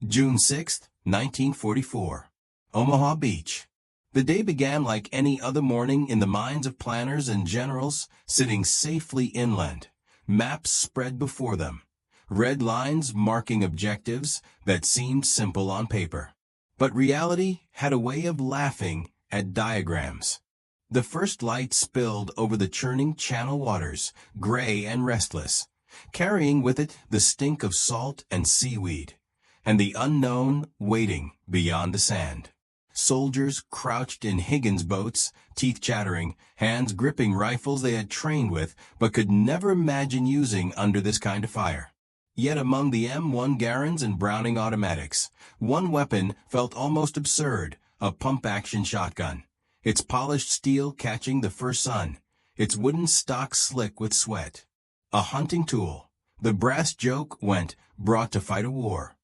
June 6, 1944. Omaha Beach. The day began like any other morning in the minds of planners and generals sitting safely inland, maps spread before them, red lines marking objectives that seemed simple on paper. But reality had a way of laughing at diagrams. The first light spilled over the churning channel waters, gray and restless, carrying with it the stink of salt and seaweed, and the unknown waiting beyond the sand. Soldiers crouched in Higgins boats, teeth chattering, hands gripping rifles they had trained with but could never imagine using under this kind of fire. Yet among the M1 Garand and Browning automatics, one weapon felt almost absurd, a pump-action shotgun, its polished steel catching the first sun, its wooden stock slick with sweat. A hunting tool. The brass joke went, brought to fight a war.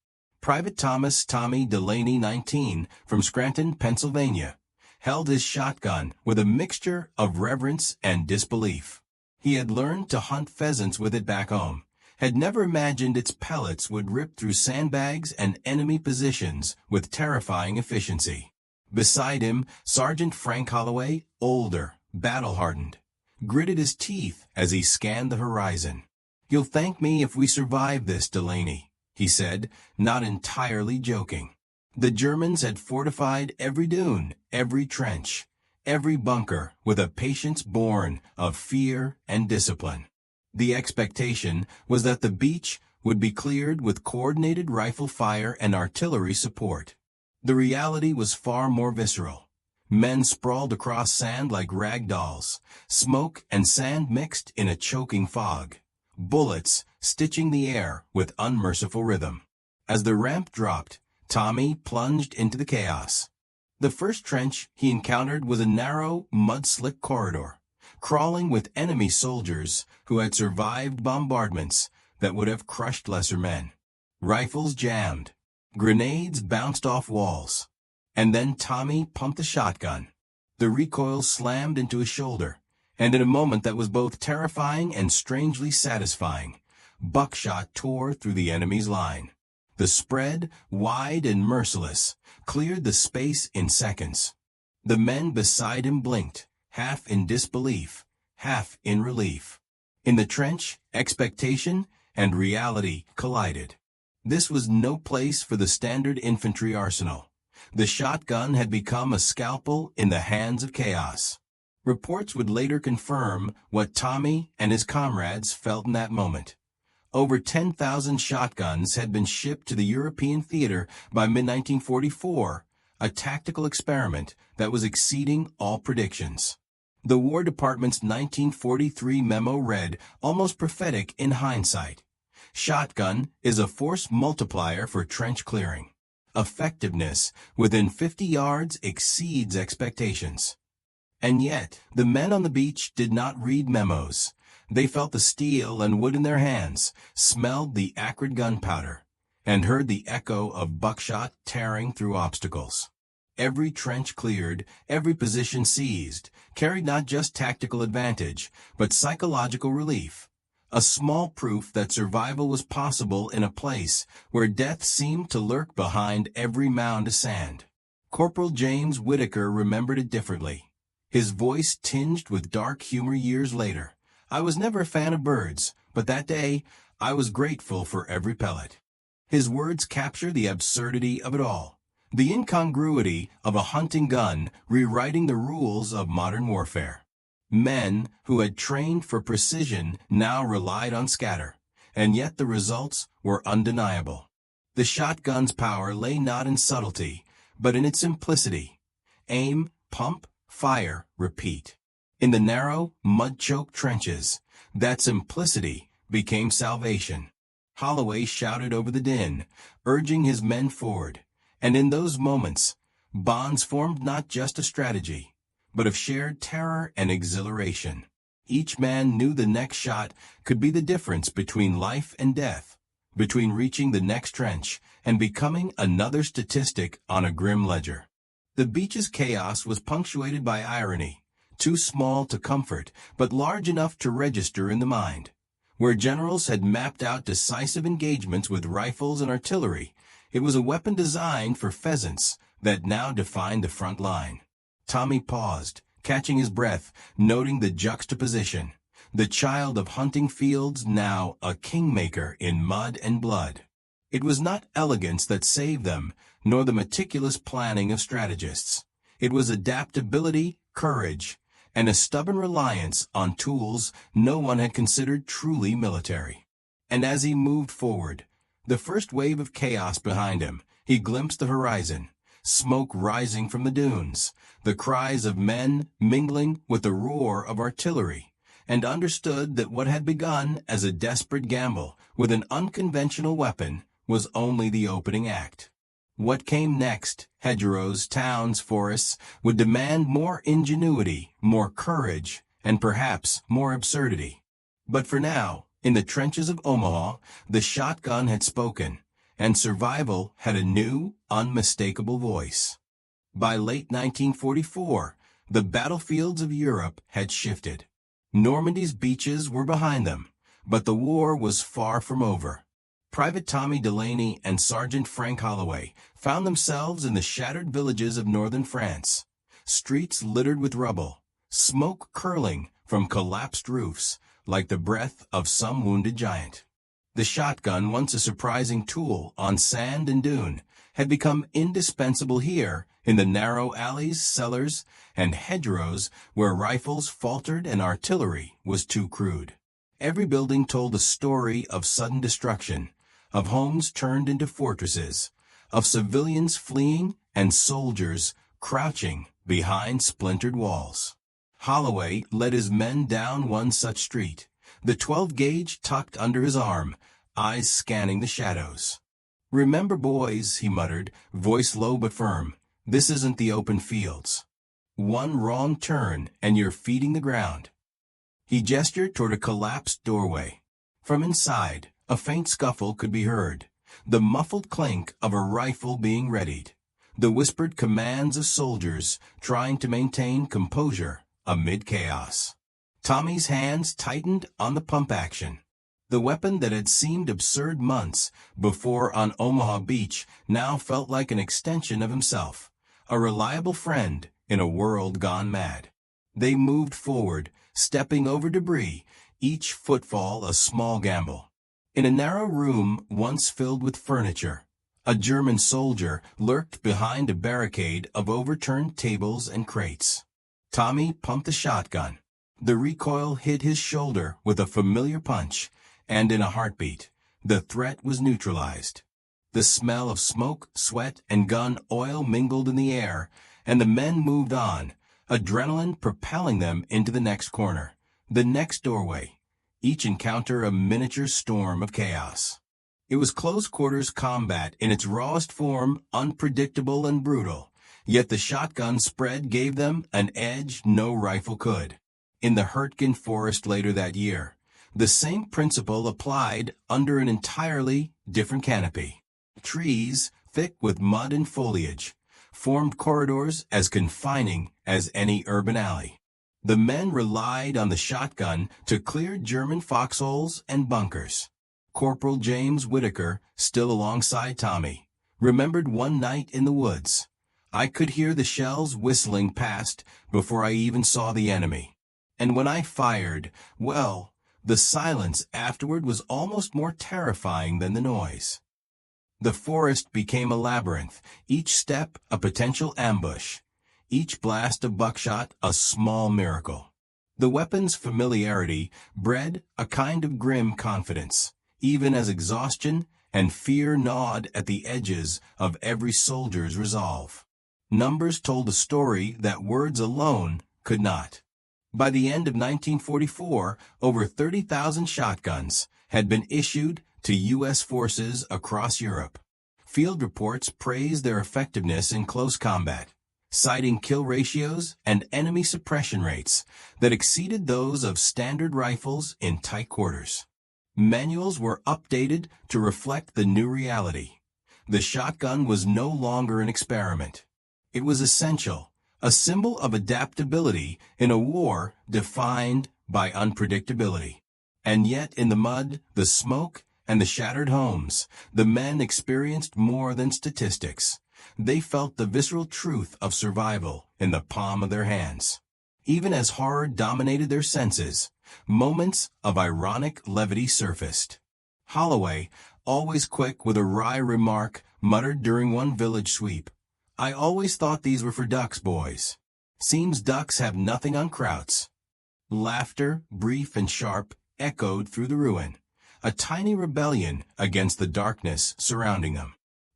Private Thomas Tommy Delaney, 19, from Scranton, Pennsylvania, held his shotgun with a mixture of reverence and disbelief. He had learned to hunt pheasants with it back home, had never imagined its pellets would rip through sandbags and enemy positions with terrifying efficiency. Beside him, Sergeant Frank Holloway, older, battle-hardened, gritted his teeth as he scanned the horizon. "You'll thank me if we survive this, Delaney," he said, not entirely joking. The Germans had fortified every dune, every trench, every bunker with a patience born of fear and discipline. The expectation was that the beach would be cleared with coordinated rifle fire and artillery support. The reality was far more visceral. Men sprawled across sand like rag dolls, smoke and sand mixed in a choking fog, bullets stitching the air with unmerciful rhythm. As the ramp dropped, Tommy plunged into the chaos. The first trench he encountered was a narrow, mud-slick corridor, crawling with enemy soldiers who had survived bombardments that would have crushed lesser men. Rifles jammed. Grenades bounced off walls. And then Tommy pumped the shotgun. The recoil slammed into his shoulder, and in a moment that was both terrifying and strangely satisfying, buckshot tore through the enemy's line. The spread, wide and merciless, cleared the space in seconds. The men beside him blinked, half in disbelief, half in relief. In the trench, expectation and reality collided. This was no place for the standard infantry arsenal. The shotgun had become a scalpel in the hands of chaos. Reports would later confirm what Tommy and his comrades felt in that moment. Over 10,000 shotguns had been shipped to the European theater by mid-1944, a tactical experiment that was exceeding all predictions. The War Department's 1943 memo read, almost prophetic in hindsight, "Shotgun is a force multiplier for trench clearing. Effectiveness within 50 yards exceeds expectations." And yet, the men on the beach did not read memos. They felt the steel and wood in their hands, smelled the acrid gunpowder, and heard the echo of buckshot tearing through obstacles. Every trench cleared, every position seized, carried not just tactical advantage, but psychological relief. A small proof that survival was possible in a place where death seemed to lurk behind every mound of sand. Corporal James Whitaker remembered it differently, his voice tinged with dark humor years later. "I was never a fan of birds, but that day, I was grateful for every pellet." His words capture the absurdity of it all, the incongruity of a hunting gun rewriting the rules of modern warfare. Men who had trained for precision now relied on scatter, and yet the results were undeniable. The shotgun's power lay not in subtlety, but in its simplicity. Aim, pump, fire, repeat. In the narrow, mud-choked trenches, that simplicity became salvation. Holloway shouted over the din, urging his men forward, and in those moments, bonds formed not just of strategy, but of shared terror and exhilaration. Each man knew the next shot could be the difference between life and death, between reaching the next trench and becoming another statistic on a grim ledger. The beach's chaos was punctuated by irony, too small to comfort, but large enough to register in the mind. Where generals had mapped out decisive engagements with rifles and artillery, It was a weapon designed for pheasants that now defined the front line. Tommy paused, catching his breath, noting the juxtaposition. The child of hunting fields, now a kingmaker in mud and blood. It was not elegance that saved them, nor the meticulous planning of strategists. It was adaptability, courage, and a stubborn reliance on tools no one had considered truly military. And as he moved forward, the first wave of chaos behind him, he glimpsed the horizon, smoke rising from the dunes, the cries of men mingling with the roar of artillery, and understood that what had begun as a desperate gamble with an unconventional weapon was only the opening act. What came next, hedgerows, towns, forests, would demand more ingenuity, more courage, and perhaps more absurdity. But for now, in the trenches of Omaha, the shotgun had spoken, and survival had a new, unmistakable voice. By late 1944, the battlefields of Europe had shifted. Normandy's beaches were behind them, but the war was far from over. Private Tommy Delaney and Sergeant Frank Holloway found themselves in the shattered villages of northern France, streets littered with rubble, smoke curling from collapsed roofs like the breath of some wounded giant. The shotgun, once a surprising tool on sand and dune, had become indispensable here in the narrow alleys, cellars, and hedgerows where rifles faltered and artillery was too crude. Every building told a story of sudden destruction, of homes turned into fortresses, of civilians fleeing and soldiers crouching behind splintered walls. Holloway led his men down one such street, the 12-gauge tucked under his arm, eyes scanning the shadows. "Remember, boys," he muttered, voice low but firm, "this isn't the open fields. One wrong turn and you're feeding the ground." He gestured toward a collapsed doorway. From inside, a faint scuffle could be heard, the muffled clink of a rifle being readied, the whispered commands of soldiers trying to maintain composure amid chaos. Tommy's hands tightened on the pump action. The weapon that had seemed absurd months before on Omaha Beach now felt like an extension of himself, a reliable friend in a world gone mad. They moved forward, stepping over debris, each footfall a small gamble. In a narrow room once filled with furniture, a German soldier lurked behind a barricade of overturned tables and crates. Tommy pumped the shotgun. The recoil hit his shoulder with a familiar punch, and in a heartbeat, the threat was neutralized. The smell of smoke, sweat, and gun oil mingled in the air, and the men moved on, adrenaline propelling them into the next corner, the next doorway, each encounter a miniature storm of chaos. It was close-quarters combat in its rawest form, unpredictable and brutal, yet the shotgun spread gave them an edge no rifle could. In the Hurtgen forest later that year, the same principle applied under an entirely different canopy. Trees, thick with mud and foliage, formed corridors as confining as any urban alley. The men relied on the shotgun to clear German foxholes and bunkers. Corporal James Whitaker, still alongside Tommy, remembered one night in the woods. "I could hear the shells whistling past before I even saw the enemy. And when I fired, well, the silence afterward was almost more terrifying than the noise." The forest became a labyrinth, each step a potential ambush, each blast of buckshot a small miracle. The weapon's familiarity bred a kind of grim confidence, even as exhaustion and fear gnawed at the edges of every soldier's resolve. Numbers told a story that words alone could not. By the end of 1944, over 30,000 shotguns had been issued to U.S. forces across Europe. Field reports praised their effectiveness in close combat, citing kill ratios and enemy suppression rates that exceeded those of standard rifles in tight quarters. Manuals were updated to reflect the new reality. The shotgun was no longer an experiment. It was essential, a symbol of adaptability in a war defined by unpredictability. And yet in the mud, the smoke, and the shattered homes, the men experienced more than statistics. They felt the visceral truth of survival in the palm of their hands. Even as horror dominated their senses, moments of ironic levity surfaced. Holloway, always quick with a wry remark, muttered during one village sweep, "I always thought these were for ducks, boys. Seems ducks have nothing on krauts." Laughter, brief and sharp, echoed through the ruin, a tiny rebellion against the darkness surrounding them.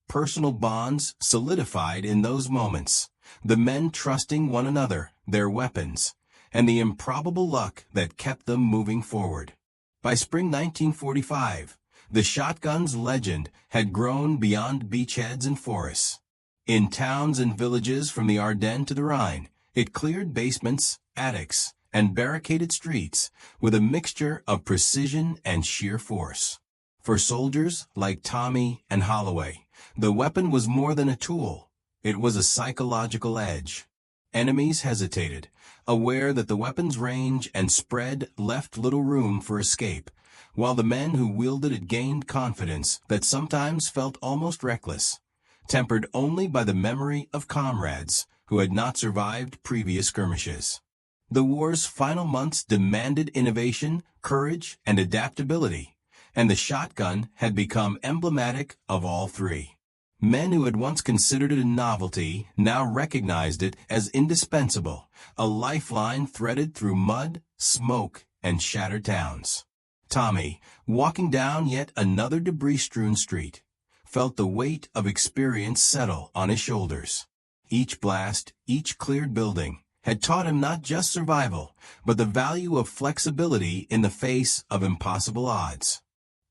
Personal bonds solidified in those moments, the men trusting one another, their weapons, and the improbable luck that kept them moving forward. By spring 1945, the shotgun's legend had grown beyond beachheads and forests. In towns and villages from the Ardennes to the Rhine, it cleared basements, attics, and barricaded streets with a mixture of precision and sheer force. For soldiers like Tommy and Holloway, the weapon was more than a tool. It was a psychological edge. Enemies hesitated, aware that the weapon's range and spread left little room for escape, while the men who wielded it gained confidence that sometimes felt almost reckless, tempered only by the memory of comrades who had not survived previous skirmishes. The war's final months demanded innovation, courage, and adaptability, and the shotgun had become emblematic of all three. Men who had once considered it a novelty now recognized it as indispensable, a lifeline threaded through mud, smoke, and shattered towns. Tommy, walking down yet another debris-strewn street, felt the weight of experience settle on his shoulders. Each blast, each cleared building, had taught him not just survival, but the value of flexibility in the face of impossible odds.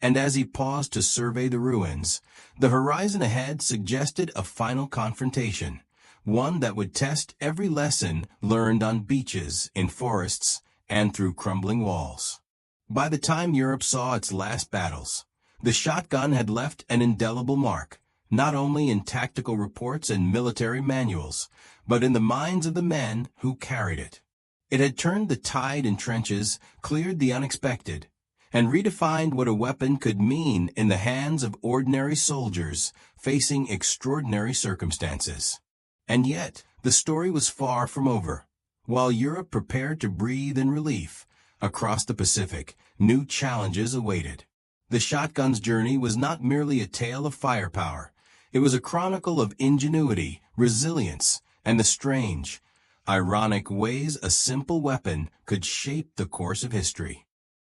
And as he paused to survey the ruins, the horizon ahead suggested a final confrontation, one that would test every lesson learned on beaches, in forests, and through crumbling walls. By the time Europe saw its last battles, the shotgun had left an indelible mark, not only in tactical reports and military manuals, but in the minds of the men who carried it. It had turned the tide in trenches, cleared the unexpected, and redefined what a weapon could mean in the hands of ordinary soldiers facing extraordinary circumstances. And yet, the story was far from over. While Europe prepared to breathe in relief, across the Pacific, new challenges awaited. The shotgun's journey was not merely a tale of firepower. It was a chronicle of ingenuity, resilience, and the strange, ironic ways a simple weapon could shape the course of history.